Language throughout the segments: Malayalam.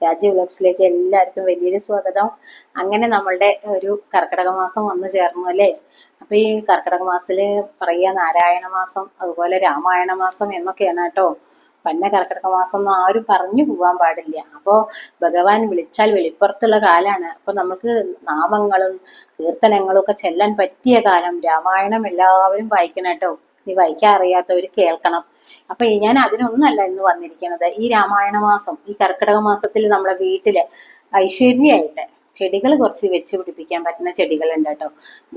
രാജി വ്ലോഗ്സിലേക്ക് എല്ലാവർക്കും വലിയൊരു സ്വാഗതം. അങ്ങനെ നമ്മളുടെ ഒരു കർക്കിടക മാസം വന്നു ചേർന്നു അല്ലേ. അപ്പൊ ഈ കർക്കിടക മാസത്തില് പറയുക നാരായണ മാസം, അതുപോലെ രാമായണ മാസം എന്നൊക്കെയാണ് കേട്ടോ. പന്ന കർക്കിടക മാസം ഒന്നും ആരും പറഞ്ഞു പോകാൻ പാടില്ല. അപ്പോ ഭഗവാൻ വിളിച്ചാൽ വെളിപ്പുറത്തുള്ള കാലാണ്. അപ്പൊ നമുക്ക് നാമങ്ങളും കീർത്തനങ്ങളും ഒക്കെ ചെല്ലാൻ പറ്റിയ കാലം. രാമായണം എല്ലാവരും വായിക്കണം കേട്ടോ. ഈ വായിക്കാൻ അറിയാത്തവർ കേൾക്കണം. അപ്പൊ ഞാൻ അതിനൊന്നല്ല ഇന്ന് വന്നിരിക്കുന്നത്. ഈ രാമായണ മാസം, ഈ കർക്കിടക മാസത്തിൽ നമ്മളെ വീട്ടില് ഐശ്വര്യമായിട്ട് ചെടികൾ കുറച്ച് വെച്ച് പിടിപ്പിക്കാൻ പറ്റുന്ന ചെടികളുണ്ട് കേട്ടോ.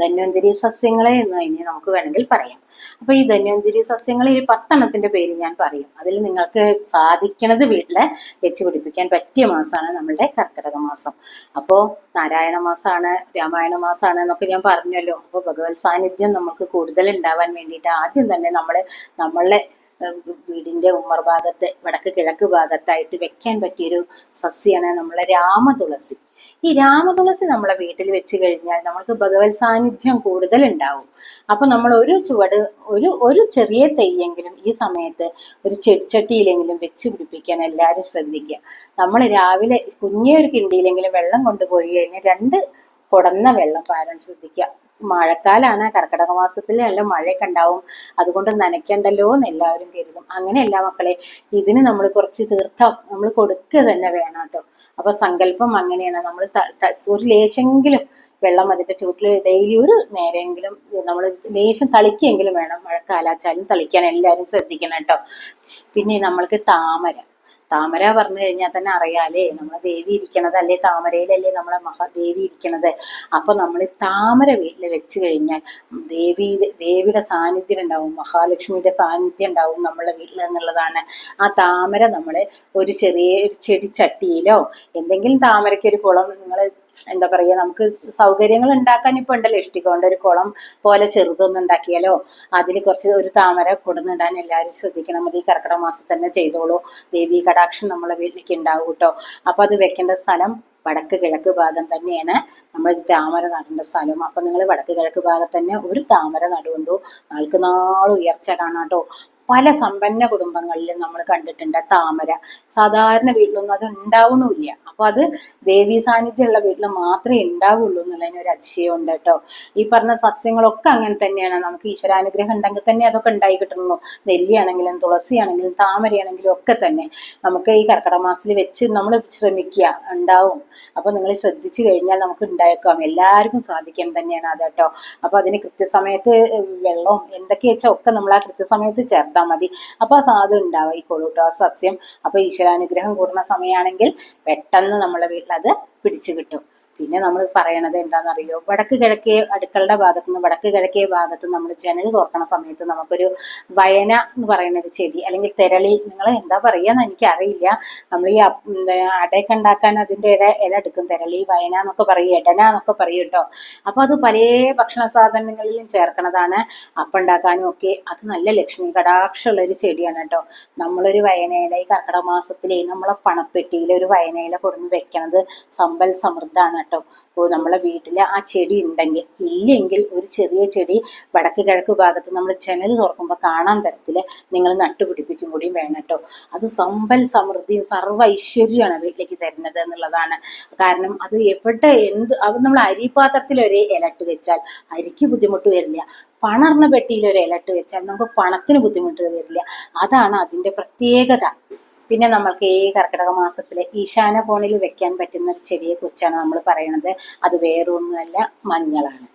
ധന്വന്തിരി സസ്യങ്ങളെ എന്ന് ഇനി നമുക്ക് വേണമെങ്കിൽ പറയാം. അപ്പൊ ഈ ധന്വന്തിരി സസ്യങ്ങളിൽ 10 പേര് ഞാൻ പറയും. അതിൽ നിങ്ങൾക്ക് സാധിക്കണത് വീട്ടില് വെച്ച് പിടിപ്പിക്കാൻ പറ്റിയ മാസമാണ് നമ്മളുടെ കർക്കിടക മാസം. അപ്പോ നാരായണ മാസമാണ്, രാമായണ മാസമാണ് എന്നൊക്കെ ഞാൻ പറഞ്ഞല്ലോ. അപ്പൊ ഭഗവത് സാന്നിധ്യം നമുക്ക് കൂടുതൽ ഉണ്ടാവാൻ വേണ്ടിയിട്ട് ആദ്യം തന്നെ നമ്മളെ വീടിന്റെ ഉമ്മർ ഭാഗത്ത് വടക്ക് കിഴക്ക് ഭാഗത്തായിട്ട് വെക്കാൻ പറ്റിയൊരു സസ്യമാണ് നമ്മളെ രാമതുളസി. ഈ രാമതുളസി നമ്മളെ വീട്ടിൽ വെച്ച് കഴിഞ്ഞാൽ നമ്മൾക്ക് ഭഗവത് സാന്നിധ്യം കൂടുതൽ ഉണ്ടാവും. അപ്പൊ നമ്മൾ ഒരു ചുവട് ഒരു ചെറിയ തൈയെങ്കിലും ഈ സമയത്ത് ഒരു ചെടിച്ചട്ടിയിലെങ്കിലും വെച്ച് പിടിപ്പിക്കാൻ എല്ലാവരും ശ്രദ്ധിക്കുക. നമ്മൾ രാവിലെ കുഞ്ഞൊരു കിണ്ടിയിലെങ്കിലും വെള്ളം കൊണ്ടുപോയി കഴിഞ്ഞാൽ 2 കുടന്ന വെള്ളം പാരാൻ ശ്രദ്ധിക്കുക. മഴക്കാലാണ്, കർക്കിടക മാസത്തിൽ നല്ല മഴയൊക്കെ ഉണ്ടാവും, അതുകൊണ്ട് നനയ്ക്കണ്ടല്ലോ എന്ന് എല്ലാവരും കരുതും. അങ്ങനെയല്ല മക്കളെ, ഇതിന് നമ്മൾ കുറച്ച് തീർത്ഥം നമ്മൾ കൊടുക്കുക തന്നെ വേണം കേട്ടോ. അപ്പൊ സങ്കല്പം അങ്ങനെയാണ്. നമ്മൾ ഒരു ലേശെങ്കിലും വെള്ളം അതിന്റെ ചുവട്ടിൽ ഡെയിലി ഒരു നേരമെങ്കിലും നമ്മൾ ലേശം തളിക്കെങ്കിലും വേണം. മഴക്കാലാച്ചാലും തളിക്കാൻ എല്ലാവരും ശ്രദ്ധിക്കണം കേട്ടോ. പിന്നെ നമ്മൾക്ക് താമര പറഞ്ഞു കഴിഞ്ഞാൽ തന്നെ അറിയാലേ, നമ്മളെ ദേവി ഇരിക്കണത് അല്ലേ താമരയിലല്ലേ നമ്മളെ മഹാദേവി ഇരിക്കണത്. അപ്പൊ നമ്മൾ താമര വീട്ടിൽ വെച്ച് കഴിഞ്ഞാൽ ദേവിയുടെ സാന്നിധ്യം ഉണ്ടാവും, മഹാലക്ഷ്മിയുടെ സാന്നിധ്യം ഉണ്ടാവും നമ്മളെ വീട്ടിൽ എന്നുള്ളതാണ്. ആ താമര നമ്മള് ഒരു ചെടിച്ചട്ടിയിലോ എന്തെങ്കിലും താമരയ്ക്ക് ഒരു കുളം നിങ്ങൾ എന്താ പറയുക, നമുക്ക് സൗകര്യങ്ങൾ ഉണ്ടാക്കാൻ ഇപ്പൊ ഉണ്ടല്ലോ, ഇഷ്ടിക കൊണ്ട് ഒരു കുളം പോലെ ചെറുതൊന്നും ഉണ്ടാക്കിയാലോ അതിൽ കുറച്ച് ഒരു താമര കൊടുന്നിടാൻ എല്ലാവരും ശ്രദ്ധിക്കണം. അത് ഈ കർക്കിടക മാസം തന്നെ ചെയ്തോളൂ. ദേവി കടാക്ഷം നമ്മളെ വീട്ടിലേക്ക് ഉണ്ടാവും കേട്ടോ. അപ്പൊ അത് വെക്കേണ്ട സ്ഥലം വടക്ക് കിഴക്ക് ഭാഗം തന്നെയാണ് നമ്മൾ താമര നടേണ്ട സ്ഥലം. അപ്പൊ നിങ്ങൾ വടക്ക് കിഴക്ക് ഭാഗത്ത് തന്നെ ഒരു താമര നടുകൊണ്ടു. നാൾക്ക് നാൾ ഉയർച്ച കാണാട്ടോ. പല സമ്പന്ന കുടുംബങ്ങളിലും നമ്മൾ കണ്ടിട്ടുണ്ട് താമര. സാധാരണ വീട്ടിലൊന്നും അത് ഉണ്ടാവണമില്ല. അപ്പൊ അത് ദേവീ സാന്നിധ്യമുള്ള വീട്ടിൽ മാത്രമേ ഉണ്ടാവുള്ളൂ എന്നുള്ളതിന് ഒരു അതിശയം ഉണ്ട് കേട്ടോ. ഈ പറഞ്ഞ സസ്യങ്ങളൊക്കെ അങ്ങനെ തന്നെയാണ്. നമുക്ക് ഈശ്വരാനുഗ്രഹം ഉണ്ടെങ്കിൽ തന്നെ അതൊക്കെ ഉണ്ടായി കിട്ടുന്നു. നെല്ലിയാണെങ്കിലും തുളസിയാണെങ്കിലും താമരയാണെങ്കിലും ഒക്കെ തന്നെ നമുക്ക് ഈ കർക്കിടക മാസത്തിൽ വെച്ച് നമ്മൾ ശ്രമിക്കുക, ഉണ്ടാവും. അപ്പൊ നിങ്ങൾ ശ്രദ്ധിച്ചു കഴിഞ്ഞാൽ നമുക്ക് ഉണ്ടായേക്കാം. എല്ലാവർക്കും സാധിക്കാൻ തന്നെയാണ് അത് കേട്ടോ. അപ്പൊ അതിന് കൃത്യസമയത്ത് വെള്ളവും എന്തൊക്കെ വെച്ചാൽ ഒക്കെ നമ്മൾ ആ കൃത്യസമയത്ത് ചേർത്താൽ മതി. അപ്പൊ അത് ഉണ്ടായിക്കോളൂ കേട്ടോ ആ സസ്യം. അപ്പൊ ഈശ്വരാനുഗ്രഹം കൂടുന്ന സമയമാണെങ്കിൽ പെട്ടെന്ന് നമ്മളെ വീട്ടിൽ അത് പിടിച്ചു കിട്ടും. പിന്നെ നമ്മൾ പറയണത് എന്താണെന്നറിയോ, വടക്ക് കിഴക്കേ അടുക്കളുടെ ഭാഗത്തുനിന്ന് വടക്ക് കിഴക്കേ ഭാഗത്ത് നമ്മൾ ജനൽ തുറക്കണ സമയത്ത് നമുക്കൊരു വയന എന്ന് പറയുന്ന ഒരു ചെടി, അല്ലെങ്കിൽ തെരളി, നിങ്ങൾ എന്താ പറയാന്ന് എനിക്കറിയില്ല. നമ്മൾ ഈ അടയൊക്കെ ഉണ്ടാക്കാൻ അതിന്റെ ഇല എടുക്കും. തെരളി, വയന എന്നൊക്കെ പറയും, എടന എന്നൊക്കെ പറയും കേട്ടോ. അപ്പൊ അത് പല ഭക്ഷണ സാധനങ്ങളിലും ചേർക്കണതാണ്, അപ്പം ഉണ്ടാക്കാനും ഒക്കെ. അത് നല്ല ലക്ഷ്മി കടാക്ഷമുള്ള ഒരു ചെടിയാണ് കേട്ടോ. നമ്മളൊരു വയനയില ഈ കർക്കിടക മാസത്തിലെ നമ്മളെ പണപ്പെട്ടിയിൽ ഒരു വയനയില കൊടുന്ന് വെക്കണത് സമ്പൽ സമൃദ്ധാണ് കേട്ടോ. നമ്മളെ വീട്ടിൽ ആ ചെടി ഉണ്ടെങ്കിൽ, ഇല്ലെങ്കിൽ ഒരു ചെറിയ ചെടി വടക്ക് കിഴക്ക് ഭാഗത്ത് നമ്മൾ ജനൽ തുറക്കുമ്പോൾ കാണാൻ തരത്തില് നിങ്ങൾ നട്ടുപിടിപ്പിക്കും കൂടിയും വേണം കേട്ടോ. അത് സമ്പൽ സമൃദ്ധിയും സർവ്വ ഐശ്വര്യമാണ് വീട്ടിലേക്ക് തരുന്നത് എന്നുള്ളതാണ്. കാരണം അത് എവിടെ അത് നമ്മൾ അരിപാത്രത്തിൽ ഒരു ഇലട്ട് വെച്ചാൽ അരിക്ക് ബുദ്ധിമുട്ട് വരില്ല. പണർന്ന പെട്ടിയിൽ ഒരു ഇലട്ട് വെച്ചാൽ നമുക്ക് പണത്തിന് ബുദ്ധിമുട്ട് വരില്ല. അതാണ് അതിന്റെ പ്രത്യേകത. പിന്നെ നമ്മൾക്ക് ഈ കർക്കിടക മാസത്തില് ഈശാന കോണിൽ വെക്കാൻ പറ്റുന്ന ഒരു ചെടിയെ കുറിച്ചാണ് നമ്മൾ പറയുന്നത്. അത് വേറൊന്നുമല്ല, മഞ്ഞളാണ്.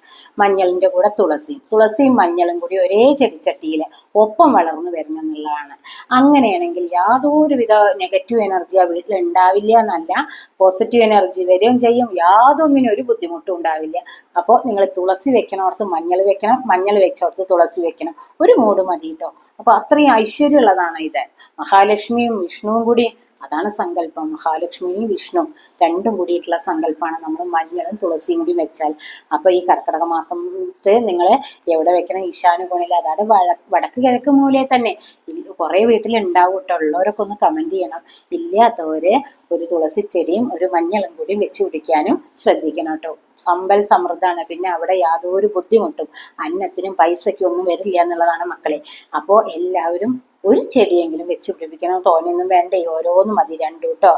മഞ്ഞളിന്റെ കൂടെ തുളസിയും മഞ്ഞളും കൂടി ഒരേ ചെടിച്ചട്ടിയിൽ ഒപ്പം വളർന്നു വരണം എന്നുള്ളതാണ്. അങ്ങനെയാണെങ്കിൽ യാതൊരുവിധ നെഗറ്റീവ് എനർജി ആ വീട്ടിൽ ഉണ്ടാവില്ല എന്നല്ല, പോസിറ്റീവ് എനർജി വരികയും ചെയ്യും. യാതൊന്നിനും ഒരു ബുദ്ധിമുട്ടും ഉണ്ടാവില്ല. അപ്പോൾ നിങ്ങൾ തുളസി വെക്കണോടത്ത് മഞ്ഞൾ വെക്കണം, മഞ്ഞൾ വെച്ചോടത്ത് തുളസി വെക്കണം. ഒരു മൂട് മതി കേട്ടോ. അപ്പൊ അത്രയും ഐശ്വര്യമുള്ളതാണ് ഇത്. മഹാലക്ഷ്മിയും വിഷ്ണുവും കൂടി, അതാണ് സങ്കല്പം. മഹാലക്ഷ്മിയും വിഷ്ണുവും രണ്ടും കൂടിയിട്ടുള്ള സങ്കല്പമാണ് നമ്മൾ മഞ്ഞളും തുളസിയും കൂടി വെച്ചാൽ. അപ്പൊ ഈ കർക്കിടക മാസത്തെ നിങ്ങൾ എവിടെ വെക്കണം? ഈശാന കോണിൽ, അതാണ് വടക്ക് കിഴക്ക് മൂലയിൽ തന്നെ. കുറെ വീട്ടിൽ ഉണ്ടാവും കേട്ടോ. ഉള്ളവരൊക്കെ ഒന്ന് കമന്റ് ചെയ്യണം. ഇല്ലാത്തവര് ഒരു തുളസി ചെടിയും ഒരു മഞ്ഞളും കൂടി വെച്ച് പിടിക്കാനും ശ്രദ്ധിക്കണം കേട്ടോ. സമ്പൽ സമൃദ്ധാണ്. പിന്നെ അവിടെ യാതൊരു ബുദ്ധിമുട്ടും അന്നത്തിനും പൈസയ്ക്കും ഒന്നും വരില്ല എന്നുള്ളതാണ് മക്കളെ. അപ്പോ എല്ലാവരും ഒരു ചെടിയെങ്കിലും വെച്ച് പിടിപ്പിക്കണം. തോനെയൊന്നും വേണ്ടേ, ഓരോന്നും മതി, 2 കേട്ടോ.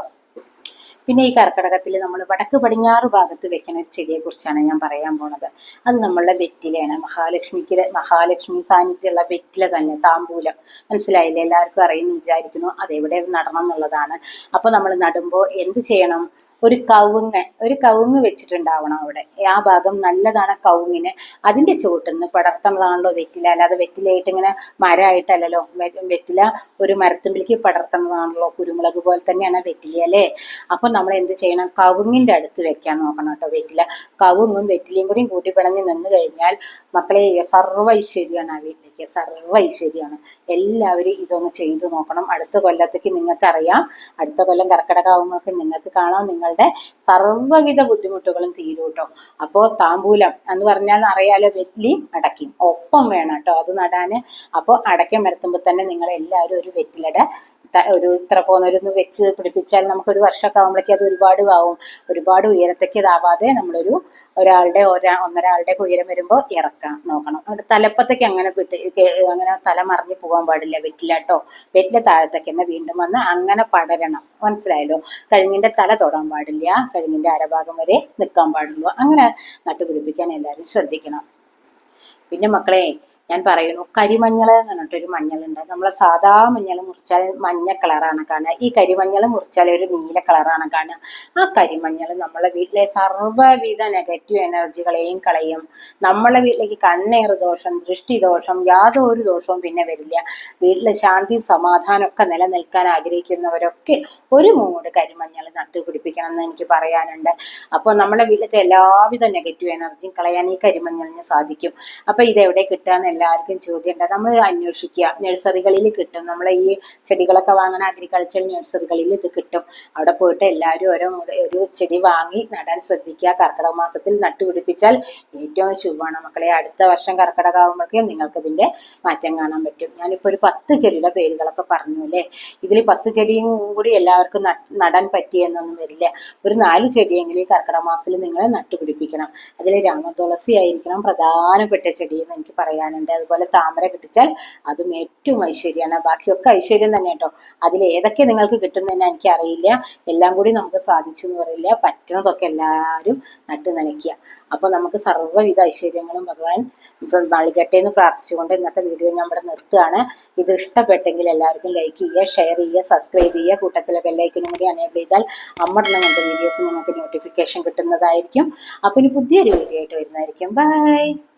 പിന്നെ ഈ കർക്കിടകത്തിൽ നമ്മൾ വടക്ക് പടിഞ്ഞാറ് ഭാഗത്ത് വെക്കുന്ന ഒരു ചെടിയെ കുറിച്ചാണ് ഞാൻ പറയാൻ പോണത്. അത് നമ്മളുടെ വെറ്റിലയാണ്. മഹാലക്ഷ്മി സാന്നിധ്യമുള്ള വെറ്റില തന്നെ, താമ്പൂലം. മനസ്സിലായില്ലേ? എല്ലാവർക്കും അറിയുന്നു വിചാരിക്കുന്നു. അതെവിടെ നടണം എന്നുള്ളതാണ്. അപ്പൊ നമ്മൾ നടുമ്പോൾ എന്ത് ചെയ്യണം? ഒരു കവുങ്ങ് വെച്ചിട്ടുണ്ടാവണം അവിടെ. ആ ഭാഗം നല്ലതാണ് കവുങ്ങിന്. അതിന്റെ ചുവട്ടിൽ പടർത്തുന്നതാണല്ലോ വെറ്റില. അല്ലാതെ വെറ്റിലയായിട്ട് ഇങ്ങനെ മരമായിട്ടല്ലല്ലോ. വെറ്റില ഒരു മരത്തുമ്പിലേക്ക് പടർത്തുന്നതാണല്ലോ. കുരുമുളക് പോലെ തന്നെയാണ് വെറ്റില അല്ലേ? അപ്പൊ നമ്മൾ എന്ത് ചെയ്യണം? കവുങ്ങിന്റെ അടുത്ത് വെക്കാൻ നോക്കണം കേട്ടോ വെറ്റില. കവുങ്ങും വെറ്റിലയും കൂടി കൂട്ടി പിണഞ്ഞ് നിന്ന് കഴിഞ്ഞാൽ മക്കളെ സർവ്വ ഐശ്വര്യമാണ് ആ വീട്ടിലേക്ക്. സർവ്വ ഐശ്വര്യമാണ്. എല്ലാവരും ഇതൊന്ന് ചെയ്തു നോക്കണം. അടുത്ത കൊല്ലത്തേക്ക് നിങ്ങൾക്കറിയാം, അടുത്ത കൊല്ലം കർക്കിടകമാകുമ്പോൾ നിങ്ങൾക്ക് കാണാം നിങ്ങളുടെ സർവ്വവിധ ബുദ്ധിമുട്ടുകളും തീരും കേട്ടോ. അപ്പോ താമ്പൂലം എന്ന് പറഞ്ഞാൽ അറിയാലോ, വെറ്റിലയും അടയ്ക്കും ഒപ്പം വേണം കേട്ടോ അത് നടാന്. അപ്പോൾ അടയ്ക്ക മരത്തുമ്പോൾ തന്നെ നിങ്ങൾ എല്ലാവരും ഒരു വെറ്റിലയുടെ ഒരു ഇത്ര പോകുന്നവരൊന്ന് വെച്ച് പിടിപ്പിച്ചാൽ നമുക്കൊരു വർഷമൊക്കെ ആകുമ്പോഴേക്കും അത് ഒരുപാട് ആവും. ഒരുപാട് ഉയരത്തേക്ക് ഇതാവാതെ നമ്മളൊരു ഒന്നരാളുടെ ഉയരം വരുമ്പോൾ ഇറക്കാൻ നോക്കണം. അവിടെ തലപ്പത്തേക്ക് അങ്ങനെ അങ്ങനെ തല മറിഞ്ഞു പോകാൻ പാടില്ല വെറ്റില കേട്ടോ. വെറ്റില താഴത്തേക്ക് തന്നെ വീണ്ടും വന്ന് അങ്ങനെ പടരണം. മനസ്സിലായല്ലോ? കഴുങ്ങിന്റെ തല തൊടാൻ പാടില്ല, കഴുങ്ങിന്റെ അരഭാഗം വരെ നിൽക്കാൻ പാടുള്ളൂ. അങ്ങനെ നട്ടുപിടിപ്പിക്കാൻ എല്ലാവരും ശ്രദ്ധിക്കണം. പിന്നെ മക്കളെ ഞാൻ പറയുന്നു, കരിമഞ്ഞൾ എന്ന് പറഞ്ഞിട്ടൊരു മഞ്ഞളുണ്ട്. നമ്മളെ സാധാ മഞ്ഞൾ മുറിച്ചാൽ മഞ്ഞ കളറാണ് കാണുക. ഈ കരിമഞ്ഞൾ മുറിച്ചാൽ ഒരു നീല കളറാണ് കാണുക. ആ കരിമഞ്ഞൾ നമ്മളെ വീട്ടിലെ സർവ്വവിധ നെഗറ്റീവ് എനർജികളെയും കളയും. നമ്മളെ വീട്ടിലേക്ക് കണ്ണേറ് ദോഷം, ദൃഷ്ടി ദോഷം, യാതൊരു ദോഷവും പിന്നെ വരില്ല. വീട്ടിലെ ശാന്തി സമാധാനം ഒക്കെ നിലനിൽക്കാൻ ആഗ്രഹിക്കുന്നവരൊക്കെ ഒരു മൂട് കരിമഞ്ഞൾ നട്ടുപിടിപ്പിക്കണം എന്ന് എനിക്ക് പറയാനുണ്ട്. അപ്പോൾ നമ്മളെ വീട്ടിലത്തെ എല്ലാവിധ നെഗറ്റീവ് എനർജിയും കളയാൻ ഈ കരിമഞ്ഞളിന് സാധിക്കും. അപ്പൊ ഇതെവിടെ കിട്ടാന്ന് എല്ലാവർക്കും ചോദ്യമുണ്ട്. നമ്മൾ അന്വേഷിക്കുക. നഴ്സറികളിൽ കിട്ടും. നമ്മളെ ഈ ചെടികളൊക്കെ വാങ്ങുന്ന അഗ്രികൾച്ചർ നഴ്സറികളിൽ ഇത് കിട്ടും. അവിടെ പോയിട്ട് എല്ലാവരും ഒരു ചെടി വാങ്ങി നടാൻ ശ്രദ്ധിക്കുക. കർക്കിടക മാസത്തിൽ നട്ടുപിടിപ്പിച്ചാൽ ഏറ്റവും ശുഭമാണ് മക്കളെ. അടുത്ത വർഷം കർക്കിടകമാകുമ്പോഴേക്കും നിങ്ങൾക്ക് ഇതിന്റെ മാറ്റം കാണാൻ പറ്റും. ഞാനിപ്പോ ഒരു 10 ചെടിയുടെ പേരുകളൊക്കെ പറഞ്ഞു അല്ലേ. ഇതിൽ 10 ചെടിയും കൂടി എല്ലാവർക്കും നടാൻ പറ്റിയെന്നൊന്നും വരില്ല. ഒരു 4 ചെടിയെങ്കിലും കർക്കിടക മാസത്തിൽ നിങ്ങൾ നട്ടുപിടിപ്പിക്കണം. അതിൽ രാമതുളസി ആയിരിക്കണം പ്രധാനപ്പെട്ട ചെടി എന്ന് എനിക്ക് പറയാനുണ്ട്. അതുപോലെ താമര കിട്ടിച്ചാൽ അതും ഏറ്റവും ഐശ്വര്യമാണ്. ബാക്കിയൊക്കെ ഐശ്വര്യം തന്നെ കേട്ടോ. അതിൽ ഏതൊക്കെ നിങ്ങൾക്ക് കിട്ടുന്നതെന്ന് എനിക്ക് അറിയില്ല. എല്ലാം കൂടി നമുക്ക് സാധിച്ചു എന്ന് പറയില്ല. പറ്റുന്നതൊക്കെ എല്ലാവരും നട്ടു നനയ്ക്കുക. അപ്പൊ നമുക്ക് സർവ്വവിധ ഐശ്വര്യങ്ങളും ഭഗവാൻ നൽകട്ടെ എന്ന് പ്രാർത്ഥിച്ചുകൊണ്ട് ഇന്നത്തെ വീഡിയോ ഞാൻ ഇവിടെ നിർത്തുകയാണ്. ഇത് ഇഷ്ടപ്പെട്ടെങ്കിൽ എല്ലാവർക്കും ലൈക്ക് ചെയ്യുക, ഷെയർ ചെയ്യുക, സബ്സ്ക്രൈബ് ചെയ്യുക. കൂട്ടത്തിലെ ബെല്ലൈക്കനും കൂടി അനേബിൾ ചെയ്താൽ അങ്ങനത്തെ വീഡിയോസ് നിങ്ങൾക്ക് നോട്ടിഫിക്കേഷൻ കിട്ടുന്നതായിരിക്കും. അപ്പൊ ഇനി പുതിയൊരു വീഡിയോ ആയിട്ട് വരുന്നതായിരിക്കും. ബൈ.